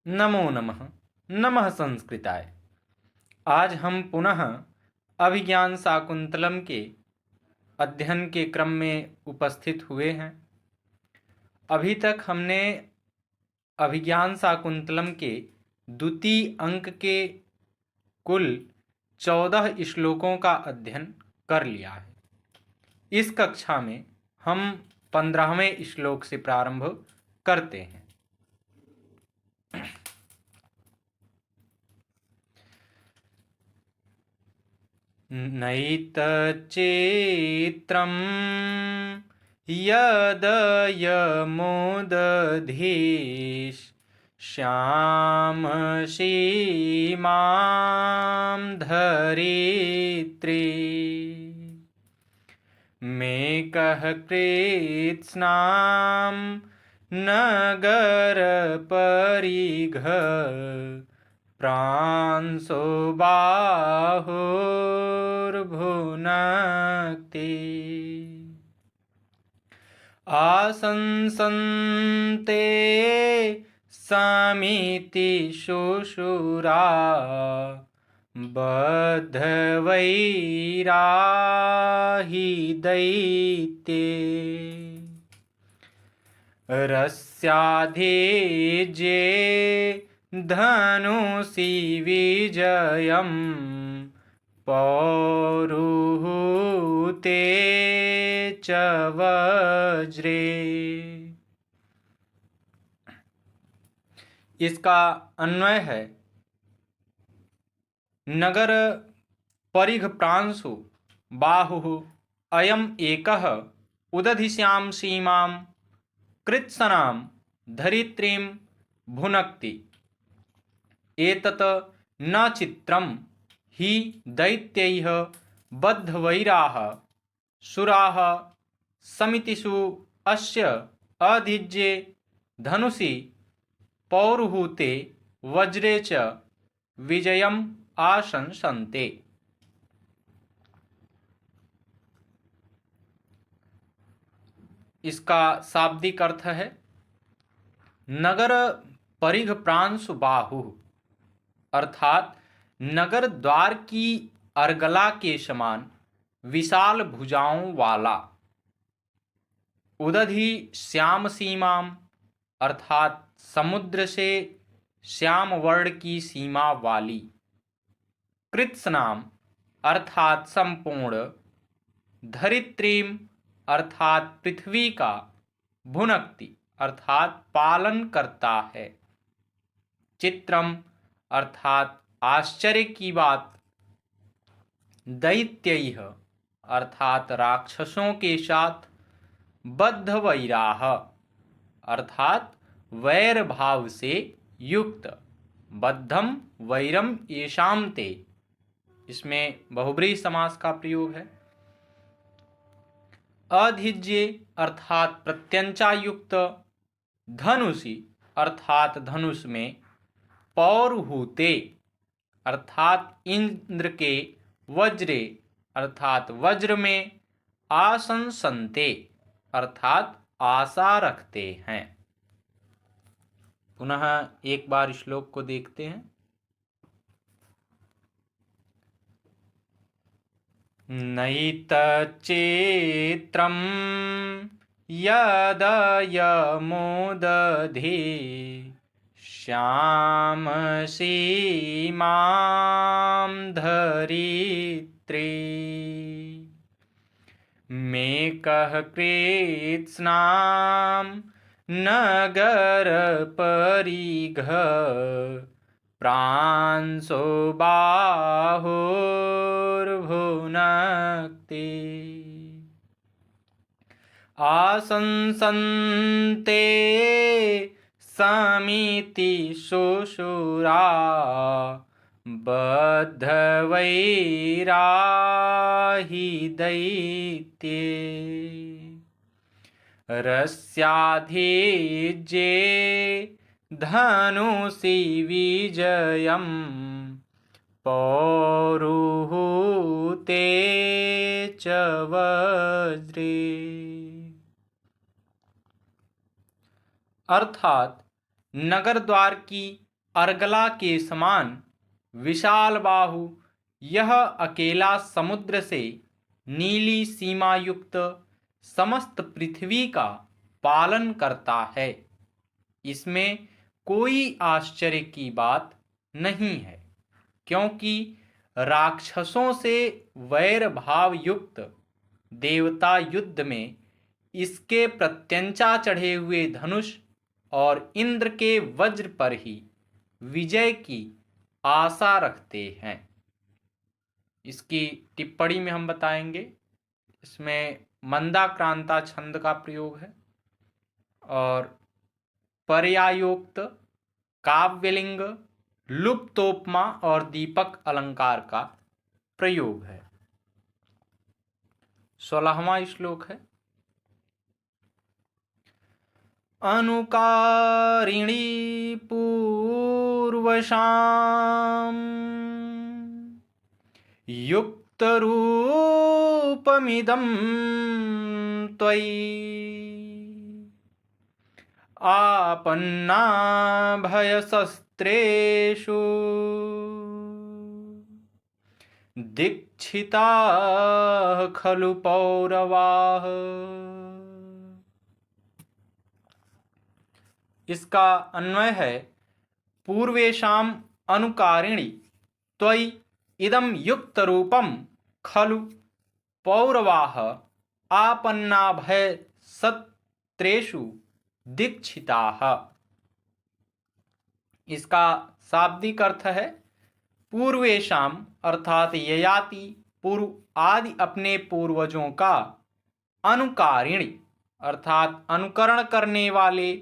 नमो नमः। नमः संस्कृताय। आज हम पुनः अभिज्ञान शाकुंतलम के अध्ययन के क्रम में उपस्थित हुए हैं। अभी तक हमने अभिज्ञान शाकुंतलम के द्वितीय अंक के कुल 14 श्लोकों का अध्ययन कर लिया है। इस कक्षा में हम 15वें श्लोक से प्रारंभ करते हैं। नैतच्चित्रं यदयमुदधीश श्यामसीमां धरित्री मेकः कृत्स्नां नगरपरिघ प्रांशो बाहुर्भुनक्ति आसंसन्ते समिति शुशुरा बद्धवैराहि दैत्ये रस्याधिजे धनुषि विजयं पौरुहूते च वज्रे। इसका अन्वय है नगर परिघ प्रांशु बाहु अयम एकः उदधिश्याम सीमां कृत्स्नां धरित्रीं भुनक्ति एतत् न चित्रं हि दैत्यैः बद्धवैराः सुराः समितिषु अस्य अधिज्ये धनुषि पौरुहूते वज्रे च विजयम् आशंसन्ते। इसका शाब्दिक अर्थ है नगर परिघ प्रांशु बाहु, अर्थात नगर द्वार की अर्गला के समान विशाल भुजाओं वाला। उदधि श्याम सीमाम, अर्थात समुद्र से श्याम वर्ण की सीमा वाली। कृत्स्नाम, अर्थात संपूर्ण। धरित्रीम, अर्थात पृथ्वी का। भुनक्ति, अर्थात पालन करता है। चित्रम, अर्थात आश्चर्य की बात। दैत्यैः, अर्थात राक्षसों के साथ। बद्धवैराः, अर्थात वैर भाव से युक्त। बद्धम वैरम येषां ते, इसमें बहुब्रीहि समास का प्रयोग है। अधिज्ये, अर्थात प्रत्यंचा युक्त। धनुषि, अर्थात धनुष में। पौरुहूते, अर्थात इंद्र के। वज्रे, अर्थात वज्र में। आशंसन्ते, अर्थात आशा रखते हैं। पुनः एक बार श्लोक को देखते हैं। नैतच्चित्रं यदयमुदधि श्यामसीमां धरित्री मेकः कृत्स्नां नगरपरिघ प्रांशो बाहुर्भुनक्ति आसंसन्ते समिति शुशुरा बद्धवैराहि दैत्ये रस्याधिजे धनुषि विजयं पौरुहूते च वज्रे। अर्थात नगर द्वार की अर्गला के समान विशाल बाहु यह अकेला समुद्र से नीली सीमा युक्त समस्त पृथ्वी का पालन करता है। इसमें कोई आश्चर्य की बात नहीं है, क्योंकि राक्षसों से वैर भाव युक्त देवता युद्ध में इसके प्रत्यंचा चढ़े हुए धनुष और इंद्र के वज्र पर ही विजय की आशा रखते हैं। इसकी टिप्पणी में हम बताएंगे, इसमें मंदाक्रांता छंद का प्रयोग है और पर्यायोक्त, काव्यलिंग, लुप्तोपमा और दीपक अलंकार का प्रयोग है। 16वां श्लोक है। अनुकारिणी पूर्वशाम युक्तरूपमिदं त्वयि आपन्ना भयशस्त्रेषु दीक्षिताः खलु पौरवाः। इसका अन्वय है, पूर्वेशाम अनुकारिणी त्वयि इदं युक्त रूपम खलु पौरवाः आपन्ना भय सत्रेषु दीक्षिताः। इसका शाब्दिक अर्थ है, पूर्वेशाम अर्थात ययाति पूर्व आदि अपने पूर्वजों का, अनुकारिणी अर्थात अनुकरण करने वाले,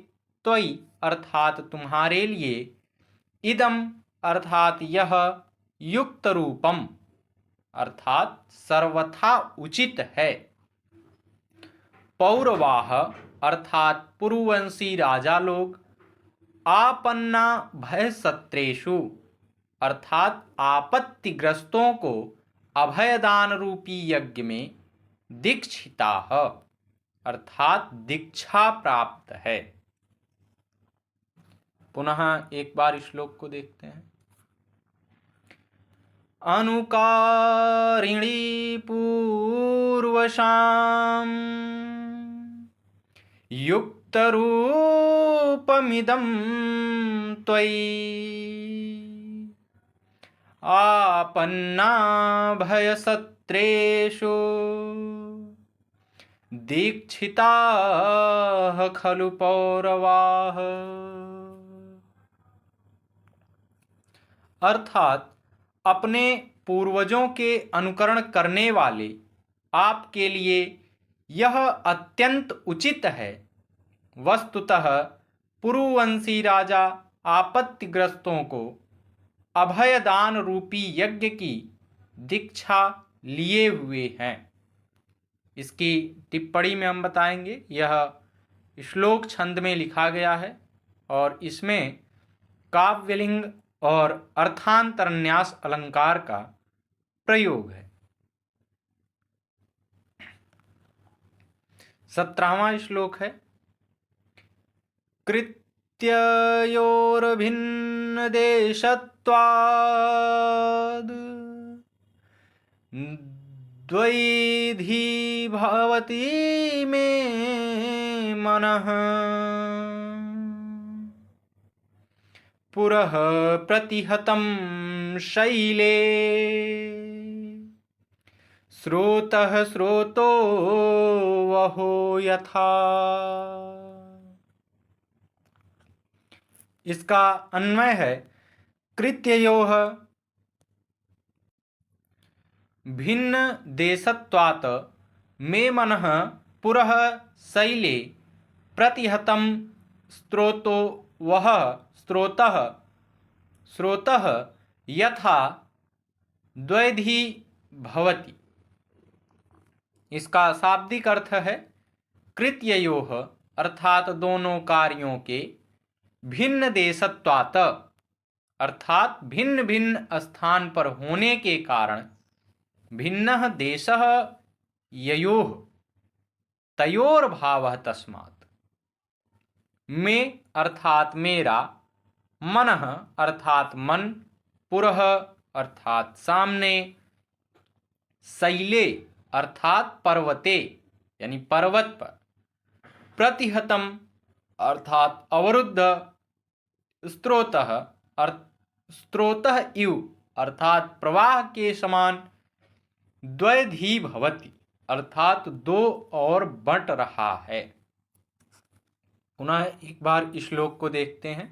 त्वयि अर्थात तुम्हारे लिए, इदम अर्थात यह, युक्त रूपम अर्थात सर्वथा उचित है, पौरवाह अर्थात पूर्ववंशी राजा लोग, आपन्ना भय सत्रेषु अर्थात आपत्तिग्रस्तों को अभयदान रूपी यज्ञ में दीक्षिता अर्थात दीक्षा प्राप्त है। पुनः एक बार श्लोक को देखते हैं। अनुकारिणी पूर्वशाम युक्तरूपमिदं त्वयि आपन्ना भयसत्रेषु दीक्षिताः खलु पौरवाः। अर्थात अपने पूर्वजों के अनुकरण करने वाले आपके लिए यह अत्यंत उचित है। वस्तुतः पूर्ववंशी राजा आपत्तिग्रस्तों को अभयदान रूपी यज्ञ की दीक्षा लिए हुए हैं। इसकी टिप्पणी में हम बताएंगे, यह श्लोक छंद में लिखा गया है और इसमें काव्यलिंग और अर्थांतरन्यास अलंकार का प्रयोग है। 17वां श्लोक है। कृत्ययोर्भिन्न देशत्वाद् द्वैधी भवति मे मनः पुरः प्रतिहतं शैले स्रोतः स्रोतो वहो यथा। इसका अन्वय है, कृत्ययोः भिन्न देशत्वात् मे मनः पुरः शैले प्रतिहतं स्रोतो वः स्रोतः यथा द्वैधी भवति। इसका शाब्दिक अर्थ है, कृत्ययोः अर्थात दोनों कार्यों के, भिन्न देशत्वात् अर्थात भिन्न भिन्न स्थान पर होने के कारण, भिन्नः देशः ययोः तयोर्भावः तस्मात्, में अर्थात मेरा, मनः अर्थात मन, पुरः अर्थात सामने, शैले अर्थात पर्वते यानी पर्वत पर, प्रतिहतम अर्थात अवरुद्ध, स्रोतः स्रोतः इव अर्थात प्रवाह के समान, द्वैधी भवति अर्थात दो और बंट रहा है। पुनः एक बार इस श्लोक को देखते हैं।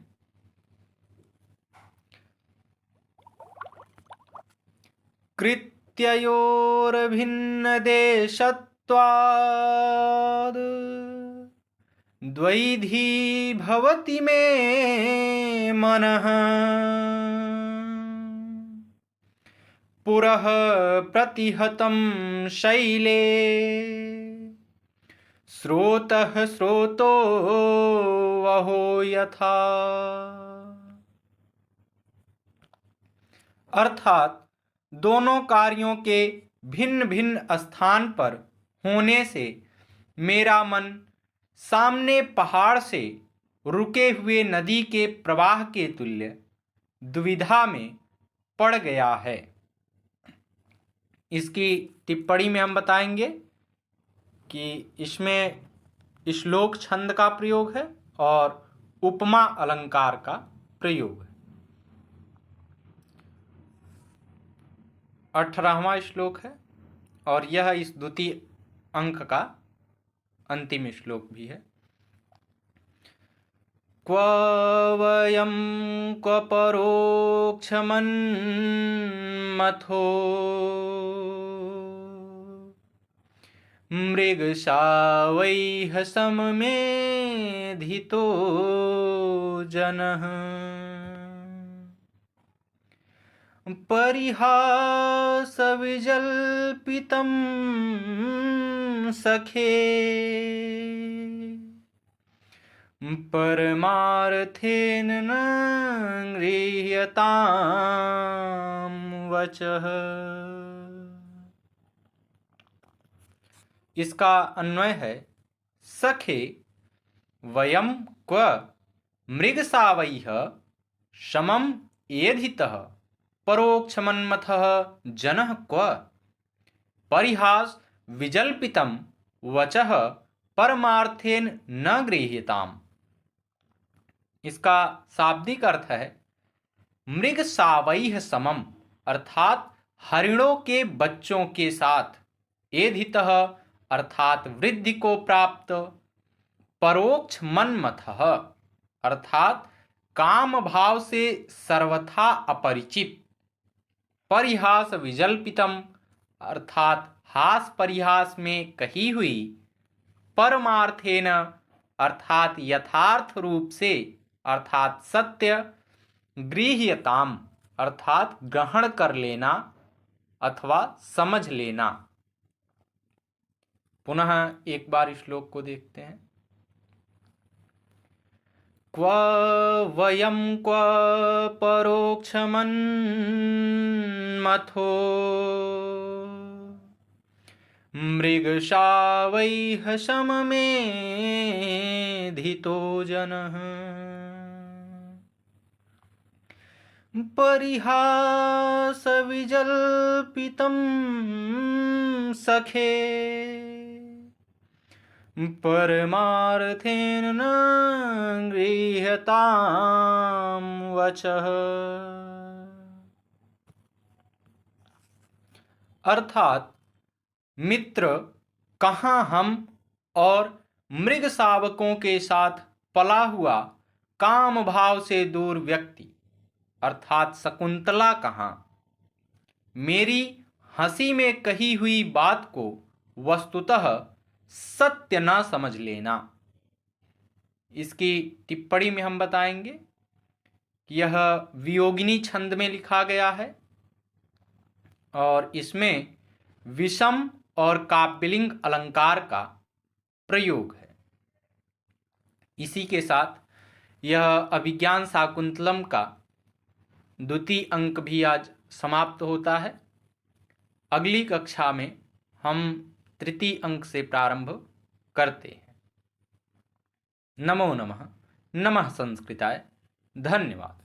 कृत्ययोर्भिन्न देशत्वाद् द्वैधी भवति मे मनः, पुरः प्रतिहतं शैले, स्रोतः स्रोतो वहो यथा। अर्थात दोनों कार्यों के भिन्न भिन्न स्थान पर होने से मेरा मन सामने पहाड़ से रुके हुए नदी के प्रवाह के तुल्य दुविधा में पड़ गया है। इसकी टिप्पणी में हम बताएंगे कि इसमें श्लोक छंद का प्रयोग है और उपमा अलंकार का प्रयोग है। 18वां श्लोक है और यह इस द्वितीय अंक का अंतिम श्लोक भी है। क्व वयं क्व परोक्षमन्मथो मृगशावैः सममेधितो जनः, परिहासविजल्पितं सखे, परमार्थेन न गृह्यतां वचः। इसका अन्वय है, सखे वयम क्व मृगसावैः समम एधितः परोक्षमन्मथः जनः क्व, परिहास विजल्पितं वचः परमार्थेन न गृह्यताम्। इसका शाब्दिक अर्थ है, मृगसावैः समम अर्थात हरिणों के बच्चों के साथ, एधितः अर्थात वृद्धि को प्राप्त, परोक्ष मन्मथः अर्थात काम भाव से सर्वथा अपरिचित, परिहास विजल्पितम अर्थात हास परिहास में कही हुई, परमार्थेन अर्थात यथार्थ रूप से अर्थात सत्य, गृह्यताम अर्थात ग्रहण कर लेना अथवा समझ लेना। पुनः एक बार श्लोक को देखते हैं। क्व वयं क्व परोक्षमन्मथो मृगशावैः सममेधितो जनः, परिहासविजल्पितं सखे, परमार्थेन न गृह्यतां वचः। अर्थात मित्र, कहाँ हम और मृग शावकों के साथ पला हुआ काम भाव से दूर व्यक्ति अर्थात शकुंतला कहाँ, मेरी हंसी में कही हुई बात को वस्तुतः सत्य न समझ लेना। इसकी टिप्पणी में हम बताएंगे कि यह वियोगिनी छंद में लिखा गया है और इसमें विषम और काव्यलिंग अलंकार का प्रयोग है। इसी के साथ यह अभिज्ञान शाकुंतलम का द्वितीय अंक भी आज समाप्त होता है। अगली कक्षा में हम तृतीय अंक से प्रारंभ करते हैं। नमो नमः। नमः संस्कृताय। धन्यवाद।